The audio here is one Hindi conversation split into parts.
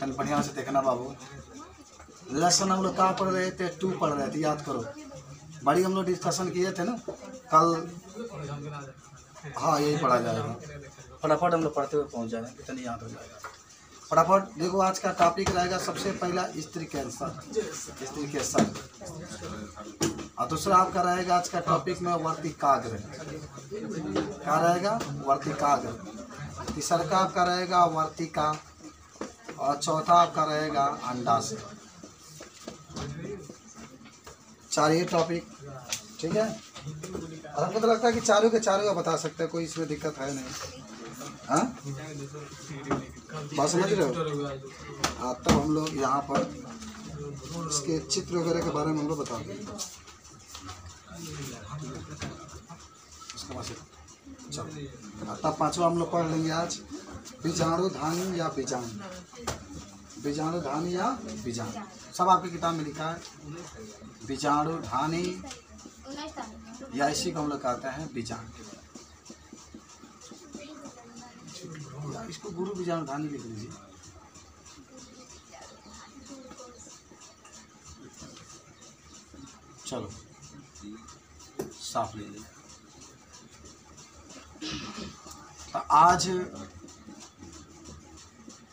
तन बढ़िया से देखना बाबू। लेसन हम लोग कहाँ पढ़ रहे थे? 2 पढ़ रहे थे, याद करो। बड़ी हम लोग डिस्कशन किए थे ना कल। हाँ यही पढ़ा जाएगा, फटाफट हम लोग पढ़ते हुए पहुँच जाएंगे, इतना याद हो जाएगा फटाफट। देखो आज का टॉपिक रहेगा सबसे पहला स्त्री कैंसर, स्त्री कैंसर। और दूसरा आपका रहेगा आज का टॉपिक में वर्तिकाग्र, क्या रहेगा? वर्तिकाग्र। तीसरा का आपका रहेगा वर्तिका, और चौथा आपका रहेगा अंडाशय। 4 ये टॉपिक, ठीक है। और हमको तो लगता है कि चारों के चारों का बता सकते हैं, कोई इसमें दिक्कत है नहीं। हाँ बात समझ रहे हो? हाँ तब हम लोग यहाँ पर इसके चित्र वगैरह के बारे में हम लोग बता देंगे। उसके बाद चलो तब 5वां हम लोग पढ़ लेंगे आज, बीजाणुधानी या बीजाणु। बीजाणुधानी या बीजाणु, सब आपकी किताब में लिखा है। बीजाणुधानी या इसी को हम लोग कहते हैं बीजाणु। इसको गुरु बीजाणुधानी लिख लीजिए। चलो साफ लीजिए। तो आज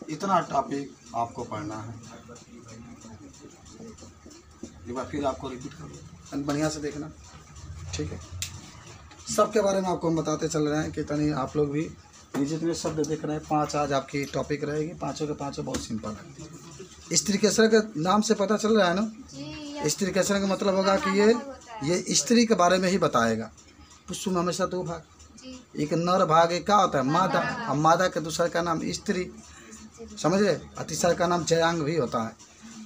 इतना टॉपिक आपको पढ़ना है। एक बार फिर आपको रिपीट करो, बढ़िया से देखना, ठीक है। सबके बारे में आपको हम बताते चल रहे हैं कि तनी आप लोग भी जितने शब्द देख रहे हैं। 5 आज आपकी टॉपिक रहेगी, पाँचों के पाँचों बहुत सिंपल है। स्त्री कैंसर के नाम से पता चल रहा है ना? स्त्री कैंसर का मतलब होगा कि ये स्त्री के बारे में ही बताएगा। पुष्प में हमेशा 2 भाग, एक नर भाग, एक क्या होता है? मादा। और मादा के दूसरे का नाम स्त्री, समझ रहे? और तीसरा का नाम जयांग भी होता है।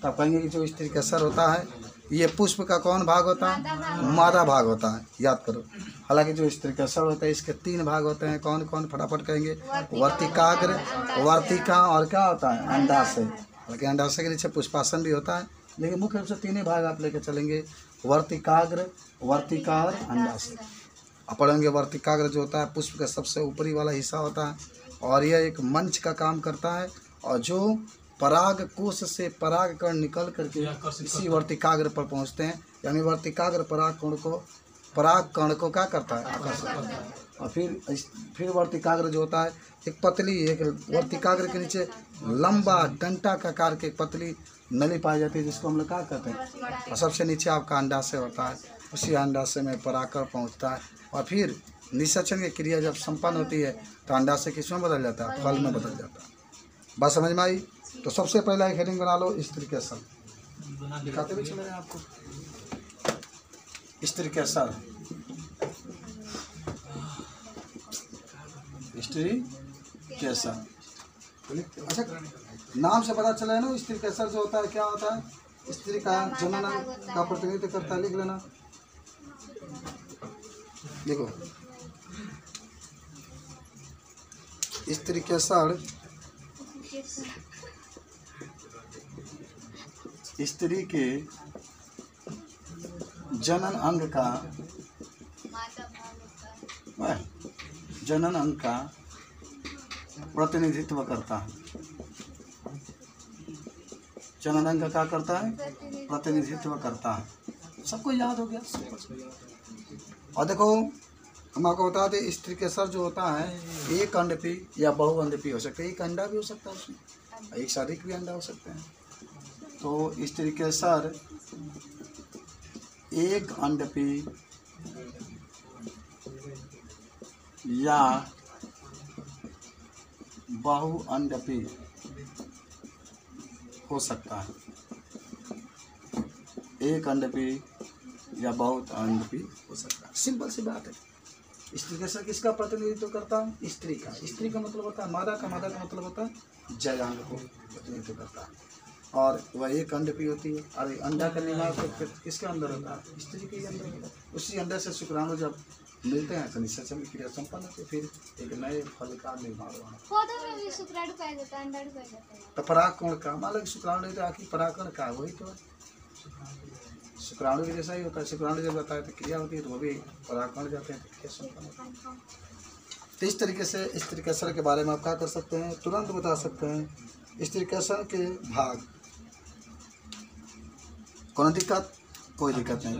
तो आप कहेंगे कि जो स्त्री कैंसर होता है ये पुष्प का कौन भाग होता है? मादा भाग होता है, याद करो। हालांकि जो स्त्री कैंसर होता है इसके 3 भाग होते हैं। कौन कौन? फटाफट कहेंगे। वर्तिकाग्र, वर्तिका, और क्या होता है? अंडाशय। हालांकि अंडाशय के नीचे पुष्पासन भी होता है, लेकिन मुख्य रूप से 3 ही भाग आप लेकर चलेंगे। वर्तिकाग्र, वर्तिका और अंडाशय। आप पढ़ेंगे वर्तिकाग्र जो होता है पुष्प का सबसे ऊपरी वाला हिस्सा होता है, और यह एक मंच का काम करता है। और जो पराग कोश से पराग कण निकल करके इसी वर्तिकाग्र पर पहुंचते हैं, यानी वर्तिकाग्र पराग कण को क्या करता है? आकर्षित करता है। और फिर वर्तिकाग्र जो होता है एक पतली, एक वर्तिकाग्र के नीचे लंबा डंटा का आकार की एक पतली नली पाई जाती है, जिसको हम लोग क्या कहते हैं? और सबसे नीचे आपका अंडाशय होता है। उसी अंडाशय में परागकण पहुँचता है, और फिर निषेचन की क्रिया जब संपन्न होती है तो अंडाशय किसमें बदल जाता है? फल में बदल जाता है। बात समझ में आई? तो सबसे पहला एक हेडिंग बना लो, स्त्री कैंसर। दिखाते भी चले रहे हैं आपको। स्त्री कैंसर, स्त्री कैंसर। अच्छा नाम से पता चला है ना, स्त्री कैंसर जो होता है क्या होता है? स्त्री का जनन का प्रतिनिधित्व करता है। लिख लेना, देखो स्त्री कैंसर स्त्री के जनन अंग का प्रतिनिधित्व करता है। जनन अंग का क्या करता है? प्रतिनिधित्व करता है। सबको याद हो गया। और देखो हम आपको बता दें, स्त्री कैंसर जो होता है एक अंडपी या बहुअंडपी हो सकता है। एक अंडा भी हो सकता है उसमें, एक से अधिक भी अंडा हो सकते हैं। तो स्त्री कैंसर एक अंडपी या बहुअंडपी हो सकता है। एक अंडपी या बहुत अंडपी हो सकता है। सिंपल सी बात है। स्त्री कैंसर किसका प्रतिनिधित्व करता है? स्त्री का। स्त्री का मतलब होता है मादा का, मादा का मतलब होता है जयांग को प्रतिनिधित्व करता है। और वह एक अंडपी होती है। और अंडा का निर्माण तो किसके अंदर होता है? स्त्री के अंदर होता है। उसी अंडे से शुक्राणु जब मिलते हैं तो निषेचन की क्रिया संपन्न होती है, फिर एक नए फल का निर्माण होता है। तो परागकण का मान शुक्राणु नहीं तो आखिर परागकण का वही तो शुक्राणु के जैसा ही होता है। शुक्राणु जब बताया तो क्रिया होती है तो वो भी परागकण जाते हैं तो क्रिया संपन्न होती है। तो इस स्त्रीकर्षण के बारे में आप क्या कर सकते हैं, तुरंत बता सकते हैं। स्त्रीकर्षण के भाग, कौन दिक्कत, कोई दिक्कत नहीं।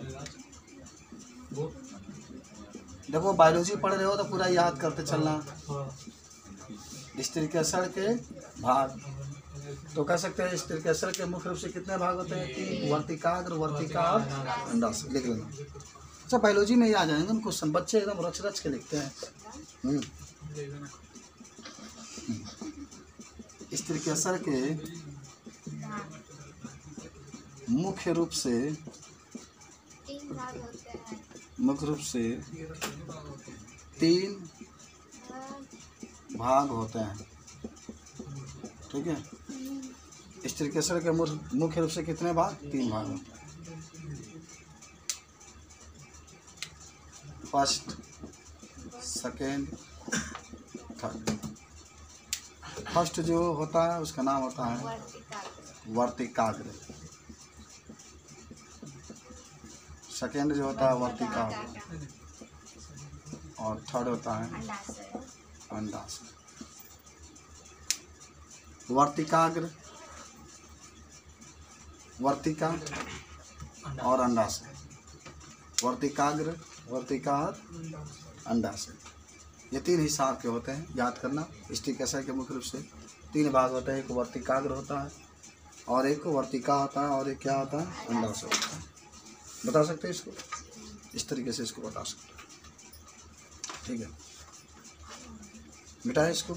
देखो बायोलॉजी पढ़ रहे हो तो पूरा याद करते चलना। स्त्रीकर्षण के भाग तो कह सकते हैं स्त्रीकर्षण के मुख्य रूप से कितने भाग होते हैं, 3, वर्तिकाग्र, वर्तिका और अंडाशय। लिख लेना, अच्छा बायोलॉजी में ही आ जाएंगे हम क्वेश्चन, बच्चे एकदम रच रच के लिखते हैं। स्त्रीकर्षण के मुख्य रूप से 3 भाग होते हैं, ठीक है। स्त्रीकर्षण के मुख्य रूप से कितने भाग, 3 भाग होते हैं। First, second, third. फर्स्ट जो होता है उसका नाम होता है वर्तिकाग्र, सेकेंड जो होता है वर्तिकाग्र, और थर्ड होता है अंडाशय। वर्तिकाग्र, वर्तिका और अंडाशय, वर्तिकाग्र, वर्तिका और अंडाशय, ये 3 हिस्सा के होते हैं, याद करना। स्त्रीकर्षण के मुख्य रूप से 3 भाग होते हैं, एक वर्तिकाग्र होता है और एक वर्तिका होता है और एक क्या होता है, अंडाशय होता है। बता सकते हैं इसको, इस तरीके से इसको बता सकते हैं, ठीक है। मिटाए इसको।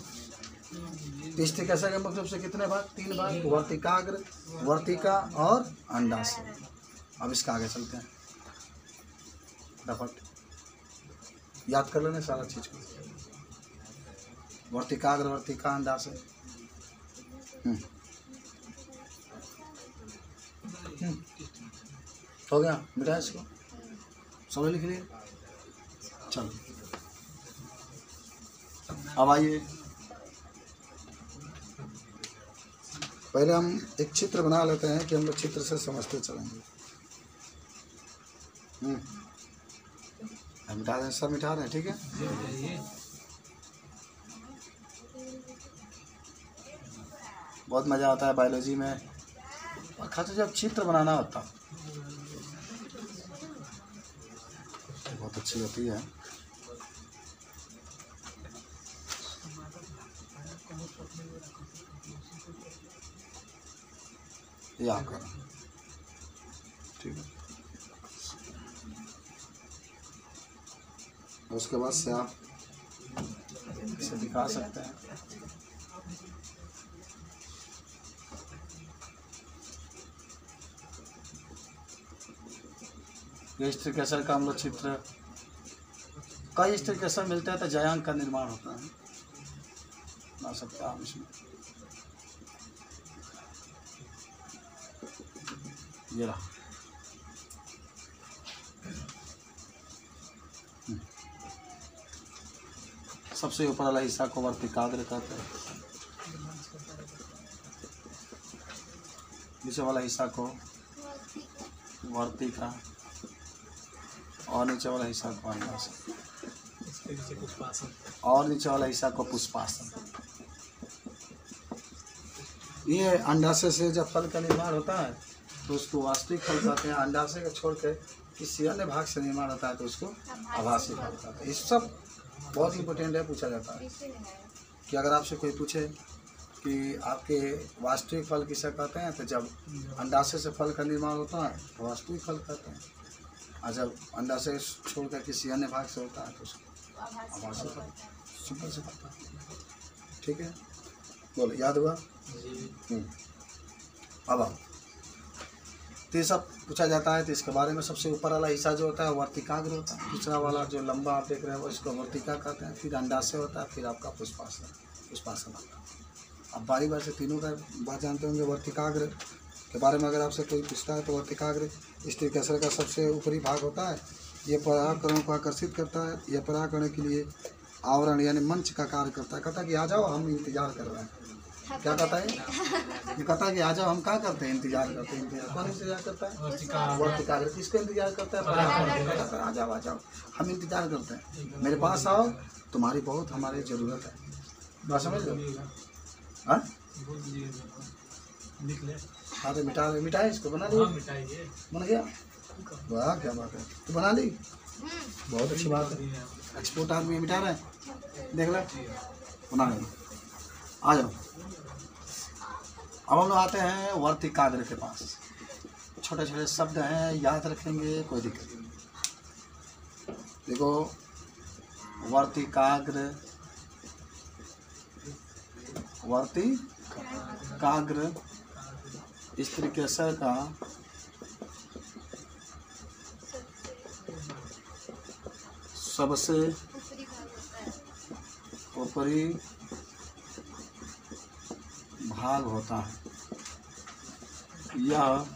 स्त्रीकर्षण के मुख्य रूप से कितने भाग, 3 भाग, वर्तिकाग्र, वर्तिका और अंडाशय। अब इसका आगे चलते हैं, फटाफट याद कर लेना सारा चीज को। वर्तिकाग्र, वर्तिका, अंडाशय। हो गया, मिटा इसको, सब लिख लिए। चलो अब आइए, पहले हम एक चित्र बना लेते हैं कि हम लोग चित्र से समझते चलेंगे। हम मिटा दें, सब मिटा रहे हैं, ठीक है। बहुत मज़ा आता है बायोलॉजी में, और खासकर जब चित्र बनाना होता बहुत अच्छी होती है। ये आपका, ठीक है। उसके बाद से आप इसे दिखा सकते हैं। ये स्त्रीकर्षण का हम लोग चित्र, कई स्त्रीकर्षण मिलते हैं तो जयांग का निर्माण होता है, बना सकते हैं आप इसमें। ये रहा, सबसे ऊपर वाला हिस्सा को वर्तिकाग्र कहते हैं, नीचे वाला हिस्सा को वर्तिका और नीचे वाला हिस्सा को अंडाशय, और नीचे वाला हिस्सा को पुष्पासन। ये अंडाशय से जब फल का निर्माण होता है तो उसको वास्तविक फल कहते हैं। अंडाशय को छोड़ के किसी अन्य भाग से निर्माण होता है तो उसको आभासी फल कहते हैं। ये सब बहुत इंपॉर्टेंट है, पूछा जाता है कि अगर आपसे कोई पूछे कि आपके वास्तविक फल किसे कहते हैं, तो जब अंडाशय से फल का निर्माण होता है तो वास्तविक फल कहते हैं, और जब अंडाशय छोड़कर किसी अन्य भाग से होता है तो उसको आभासी फल। सिंपल से पता, ठीक है। बोलो, याद हुआ? अब तो ये सब पूछा जाता है, तो इसके बारे में सबसे ऊपर वाला हिस्सा जो होता है वर्तिकाग्र होता है, दूसरा वाला जो लंबा आप देख रहे हैं वो इसको वर्तिका कहते हैं, फिर अंडाशय होता है, फिर आपका पुष्पासन आता है। अब बारी बारी से तीनों का बात जानते होंगे। वर्तिकाग्र के बारे में अगर आपसे कोई पूछता है तो वर्तिकाग्र स्त्रीकर्षण का सबसे ऊपरी भाग होता है। ये परागकणों को आकर्षित करता है, यह परागकण के लिए आवरण यानी मंच का कार्य करता है। कहता है कि आ जाओ, हम इंतजार कर रहे हैं। क्या कहता है? ये कहता है कि आ जाओ, हम क्या करते हैं, इंतजार करते हैं। इंतजार कौन इंतजार करता है? वर्तिकाग्र। किसको इंतजार करता है? आ जाओ आ जाओ, हम इंतजार करते हैं, मेरे पास आओ, तुम्हारी बहुत हमारी ज़रूरत है। बात समझ लो। हाँ हाँ तो मिटाए इसको, बना लिया, बन गया। वाह क्या बात है, तो बना ली, बहुत अच्छी बात है। एक्सपोर्ट आदमी मिटा रहे हैं, देख लो बना लेंगे। आ जाओ, अब हम लोग आते हैं वर्तिकाग्र के पास। छोटे छोटे शब्द हैं, याद रखेंगे, कोई दिक्कत नहीं। देखो वर्तिकाग्र, वर्तिकाग्र स्त्री के सर का सबसे ऊपरी भाग होता है। यह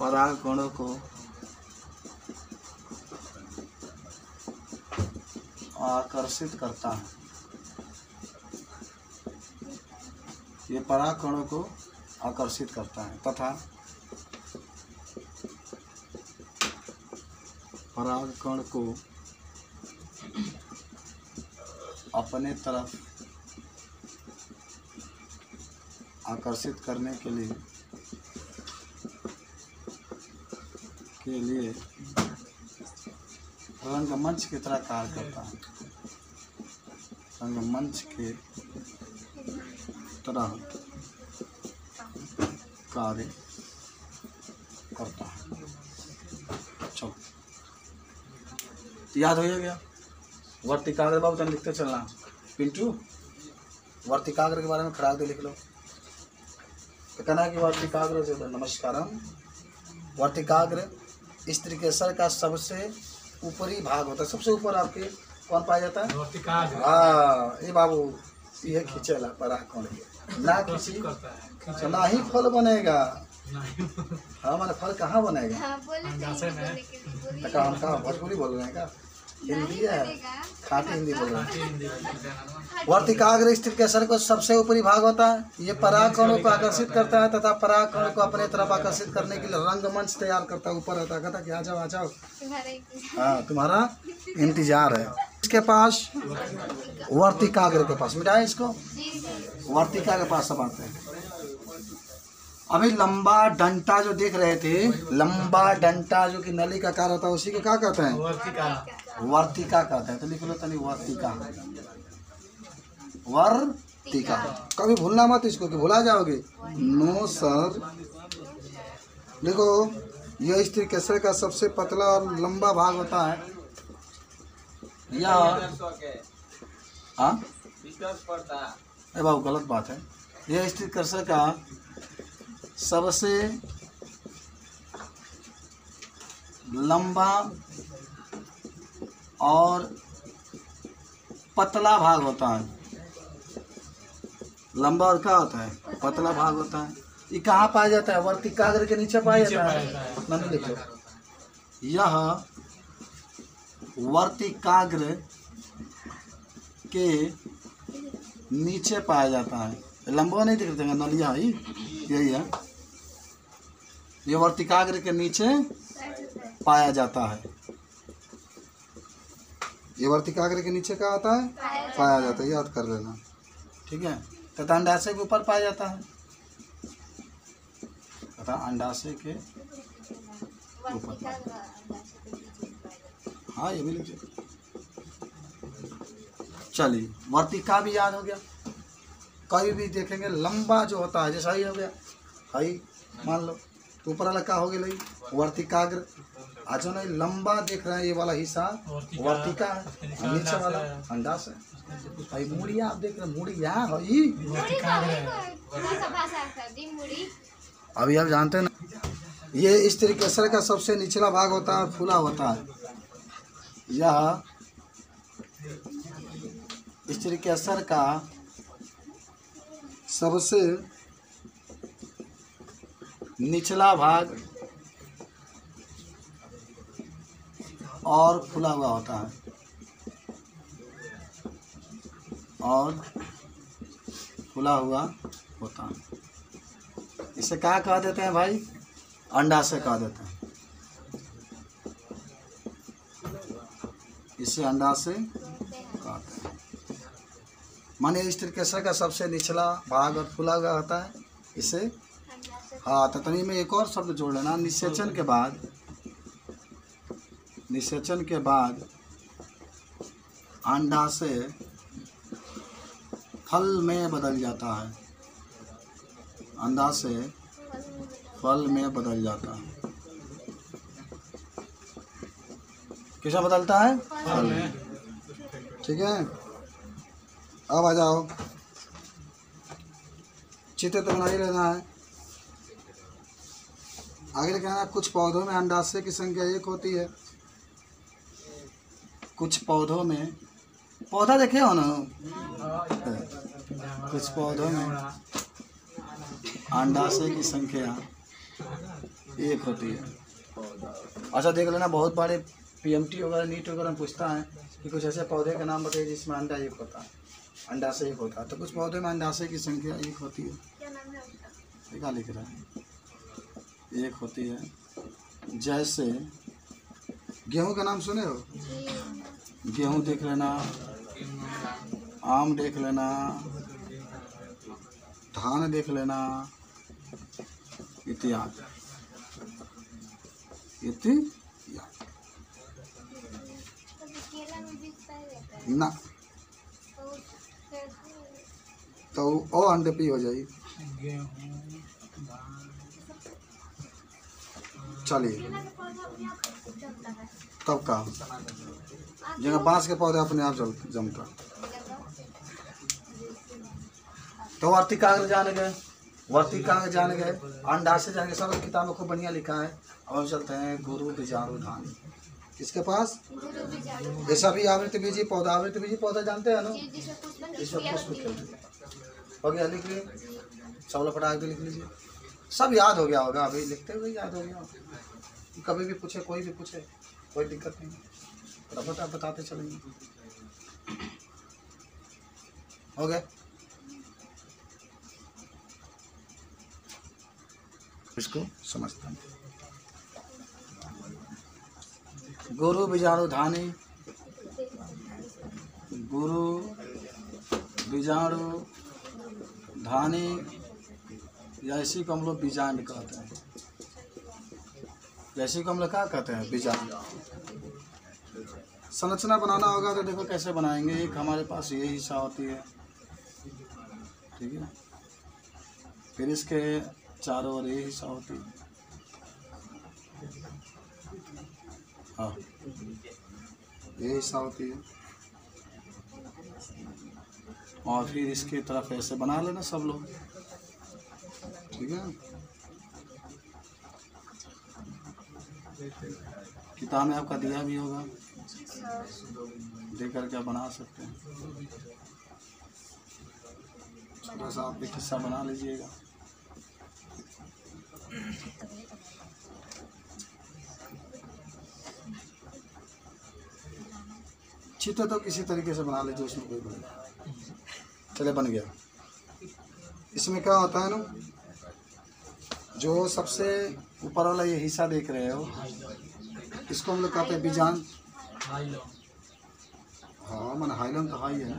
परागकणों को आकर्षित करता है। ये परागकणों को आकर्षित करता है तथा परागकण को अपने तरफ आकर्षित करने के लिए रंगमंच की तरह कार्य करता है। रंगमंच के तरह कार्य करता है। चलो याद हो गया। वर्तिकाग्र बाबू तुम लिखते चलना। पिंटू वर्तिकाग्र के बारे में खराब दे लिख लो। तो कहना कि वर्तिकाग्र से नमस्कारम। वर्तिकाग्र स्त्री के सर का सबसे ऊपरी भाग होता है। सबसे ऊपर आपके कौन पाया जाता है? वर्तिकाग्र। हाँ ये बाबू ये खींचेला परागकण ना किसी ना ही फल बनेगा। हाँ मैंने फल कहाँ बनेगा? हम कहाँ भोजपुरी बोल रहे हैं क्या? हिंदी है, खाटी हिंदी बोल रहे हैं। वर्तिकाग्र स्त्री के सर को सबसे ऊपरी भाग होता है। ये परागकणों को आकर्षित करता है तथा परागकणों को अपने तरफ आकर्षित करने के लिए रंगमंच तैयार करता है। ऊपर रहता है, कहता कि आ जाओ आ जाओ, हाँ तुम्हारा इंतजार है। इसके पास वर्तिकाग्र के पास, मिटाए इसको, वर्तिका के पास सब आते हैं। अभी लंबा डंटा जो देख रहे थे, लंबा डंटा जो कि नली का कार होता है, उसी को क्या कहते हैं? वर्तिका कहते हैं। तो लिख लो तनी वर्तिका। वर्तिका कभी भूलना मत इसको कि भुला जाओगे। No sir. देखो यह स्त्री के सर का सबसे पतला और लंबा भाग होता है। यह बाबू गलत बात है। यह स्त्री के सर का सबसे लंबा और पतला भाग होता है। लंबा और क्या होता है? पतला भाग होता है। ये कहाँ पाया जाता है? वर्तिकाग्र के नीचे पाया जाता है। मैंने लिखो यह वर्तिकाग्र के नीचे पाया जाता है। लंबा नहीं दिख रहा, नलिया ही यही है। ये वर्तिकाग्र के नीचे पाया जाता है। ये वर्तिकाग्र के नीचे क्या आता है? पाया जाता है, याद कर लेना, ठीक है। तथा अंडाशय के ऊपर पाया जाता है। तथा अंडाशय के ऊपर, हाँ ये भी लिखिए। चलिए वर्तिका भी याद हो गया। कहीं भी देखेंगे लंबा जो होता है, जैसा ही हो गया हाई मान लो, तो ऊपर वाला क्या हो गया लई वर्तिकाग्र। आज नहीं लंबा देख रहे हैं ये वाला हिस्सा वर्तिका है, नीचे वाला अंडाशय। भाई मुड़िया आप देख रहे हैं, मुड़िया अभी आप जानते हैं ना, ये स्त्री के सर का सबसे निचला भाग होता है, फूला होता है। यह स्त्री के सर का सबसे निचला भाग और खुला हुआ होता है, और खुला हुआ होता है। इसे क्या कह देते हैं भाई? अंडाशय कह देते हैं। इसे अंडाशय कहते हैं। माने इस तरीके का सबसे निचला भाग और फूला हुआ होता है इसे। हाँ, तो तनी में एक और शब्द जोड़ लेना, निषेचन के बाद अंडाशय फल में बदल जाता है। अंडाशय फल में बदल जाता है। कैसा बदलता है? फल में। ठीक है, अब आ जाओ, चित्र तो बना ही लेना है। आगे कहना है कुछ पौधों में अंडाशय की संख्या 1 होती है। कुछ पौधों में, पौधा देखे हो ना, कुछ पौधों में अंडाशय की संख्या 1 होती है। अच्छा देख लेना, बहुत बड़े PMT वगैरह नीट वगैरह में पूछता है कि कुछ ऐसे पौधे का नाम बताइए जिसमें अंडा 1 होता है, अंडाशय 1 होता है। तो कुछ पौधे में अंडाशय की संख्या 1 होती है। क्या लिख रहा है? 1 होती है। जैसे गेहूं का नाम सुने हो? गेहूं देख लेना, आम देख लेना, धान देख लेना, इत्यादि। ना तो ओ अंडे पी हो जाएगी। चलिए, तब का जगह बांस के पौधे अपने आप जमता। तो वर्तिकाग्र जान गए, वर्तिकाग्र जान गए, अंडाशय जान गए, सब किताब में खूब बढ़िया लिखा है। अब हम चलते हैं गुरु बीजाणु धानी। किसके पास? ये सभी आवृत्त बीजी पौधा, आवृत्त बीजी पौधा जानते हैं ना, जिसमें पुष्प खिलते। हो गया, लिख लिए सब लोग, फटाक लिख लीजिए। सब याद हो गया होगा, अभी लिखते हुए याद हो गया। कभी भी पूछे, कोई भी पूछे, कोई दिक्कत नहीं, फटाफट बताते चलेंगे। हो गया, इसको समझता हूँ। गुरु बीजाणु धानी, गुरु बीजाणु धानी, या इसी को हम लोग बीजांड कहते हैं। जैसे को हम लोग क्या कहते हैं? बीजांड। संरचना बनाना होगा तो देखो कैसे बनाएंगे। एक हमारे पास ये हिस्सा होती है, ठीक है, फिर इसके चारों ओर ये हिस्सा होती है, हाँ ये हिस्सा होती है, और फिर इसकी तरफ ऐसे बना लेना सब लोग, ठीक है। किताब में आपका दिया भी होगा, देख कर क्या बना सकते हैं। छोटा सा आप एक हिस्सा बना लीजिएगा। चित्र तो किसी तरीके से बना लीजिए, उसमें कोई बना। चले, बन गया। इसमें क्या होता है ना, जो सबसे ऊपर वाला ये हिस्सा देख रहे हो, इसको हम लोग कहते हैं बीजांड। हाँ मैंने हाइलम तो हाई है,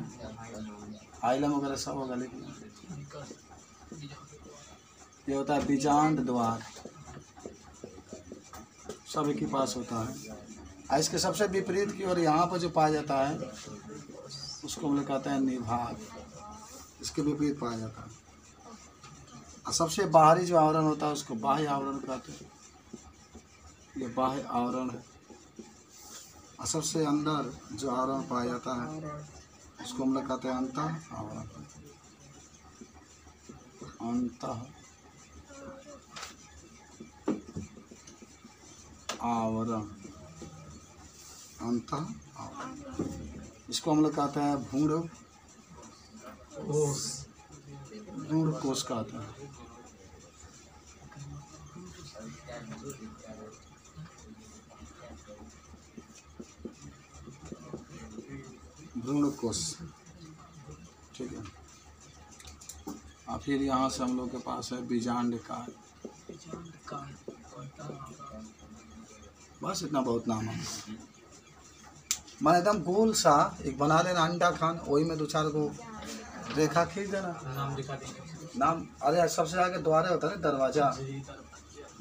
हाइलम वगैरह सब होगा, लेकिन ये होता है बीजांड द्वार, सभी के पास होता है। इसके सबसे विपरीत की ओर यहाँ पर जो पाया जाता है उसको हम लोग कहते हैं निभाग, इसके विपरीत पाया जाता है। और सबसे बाहरी जो आवरण होता है उसको बाह्य आवरण कहते हैं, ये बाह्य आवरण है। और सबसे अंदर जो आवरण पाया जाता है उसको हम लोग कहते हैं अंतः आवरण। अंतः आवरण, अंतः आवरण, इसको हम लोग कहते हैं भ्रूण कोश, भ्रूण कोश कहते हैं। भ्रूण कोश, ठीक है। और फिर यहाँ से हम लोग के पास है बीजांड काल। बस इतना बहुत नाम है। माने एकदम गोल सा एक बना लेना अंडा खान, वही में 2-4 को रेखा खींच देना, नाम दिखा देंगे। नाम। अरे सबसे आगे द्वार होता है दरवाजा,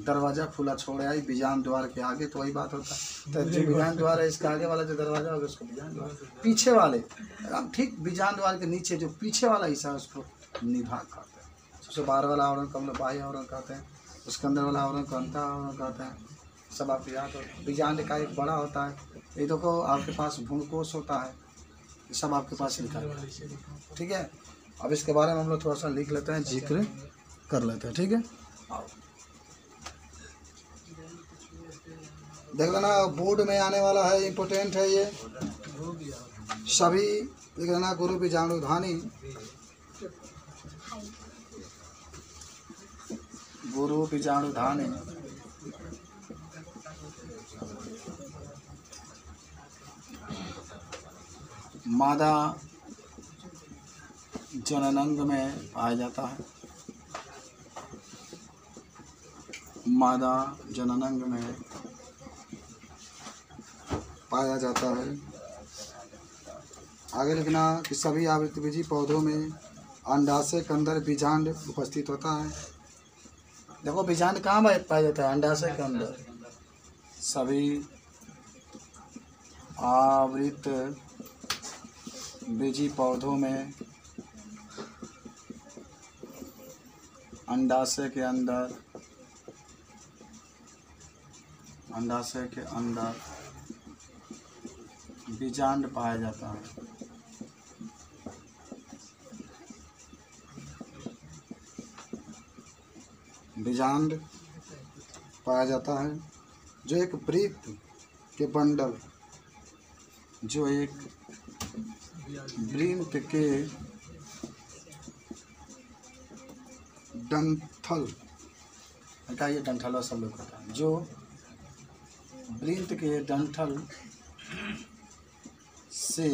दरवाजा खुला छोड़े आई बिजान द्वार के आगे, तो वही बात होता है। तो जो बिजान द्वार है इसके आगे वाला जो दरवाजा होगा उसको बिजान द्वार, पीछे वाले हम ठीक बिजान द्वार के नीचे जो पीछे वाला हिस्सा है उसको निभाग कहते हैं। सबसे बाहर वाला आवरण को हम लोग बाह्य आवरण कहते हैं, उसके अंदर वाला आवरण को अंतर आवरण कहते हैं। सब आपको याद हो। बिजान का एक बड़ा होता है, ये देखो आपके पास भूणकोश होता है, ये सब आपके पास लिखा है, ठीक है। अब इसके बारे में हम लोग थोड़ा सा लिख लेते हैं, जिक्र कर लेते हैं, ठीक है। आओ देख लेना, बोर्ड में आने वाला है, इम्पोर्टेंट है ये सभी। देख लेना, गुरु बीजाणुधानी, गुरु बीजाणुधानी मादा जननांग में पाया जाता है, मादा जननांग में पाया जाता है। आगे लिखना कि सभी आवृतबीजी पौधों में अंडाशय के अंदर बीजांड उपस्थित होता है। देखो बीजांड कहाँ पाया जाता है? अंडाशय के अंदर। सभी आवृत बीजी पौधों में अंडाशय के अंदर, अंडाशय के अंदर बीजांड पाया जाता है। बीजांड पाया जाता है जो एक वृत्त के बंडल, जो एक वृत्त के डंठल, क्या ये डंठल सब लोग पता है, जो वृत्त के डंठल से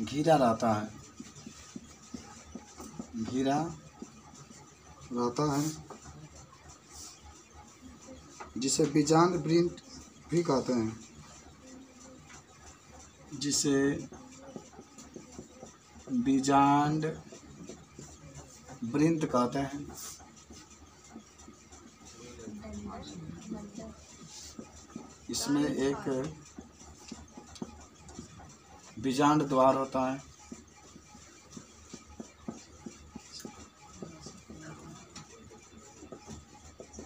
घिरा रहता है, घिरा रहता है, जिसे बीजांड वृत्त भी कहते हैं, जिसे बीजांड वृत्त कहते हैं। इसमें एक बीजांड द्वार होता है,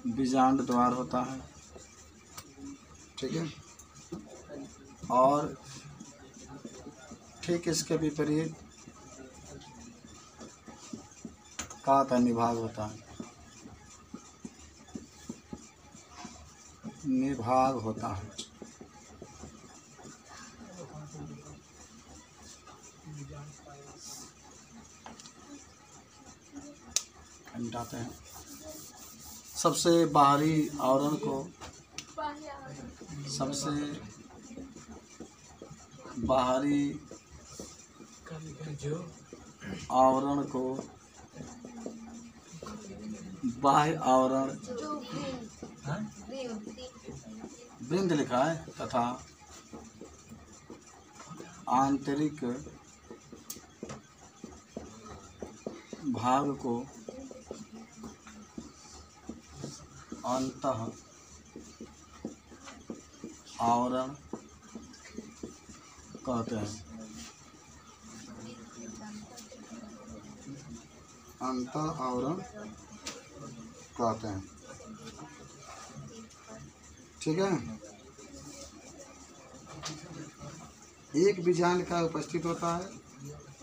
बीजांड द्वार होता है, ठीक है। और ठीक इसके विपरीत का निभाग होता है, निभाग होता है। मिटाते हैं। सबसे बाहरी आवरण को, सबसे बाहरी आवरण को बाह्य आवरण वृंद लिखा है, तथा आंतरिक भाग को अंतः आवरण कहते हैं। अंतः आवरण कहते हैं, ठीक है। एक बीजांड का उपस्थित होता है,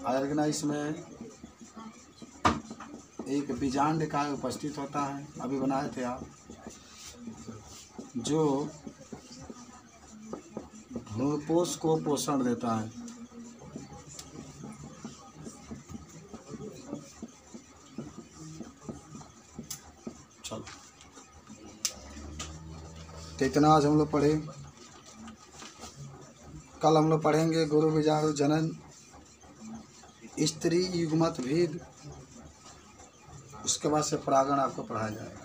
ऑर्गेनाइज में एक बीजांड का उपस्थित होता है, अभी बनाए थे आप, जो भ्रूणपोष को पोषण देता है। चलो, तो इतना आज हम लोग पढ़े। कल हम लोग पढ़ेंगे गुरु बीजाणु जनन, स्त्री युग्मत भेद, उसके बाद से परागण आपको पढ़ाया जाएगा।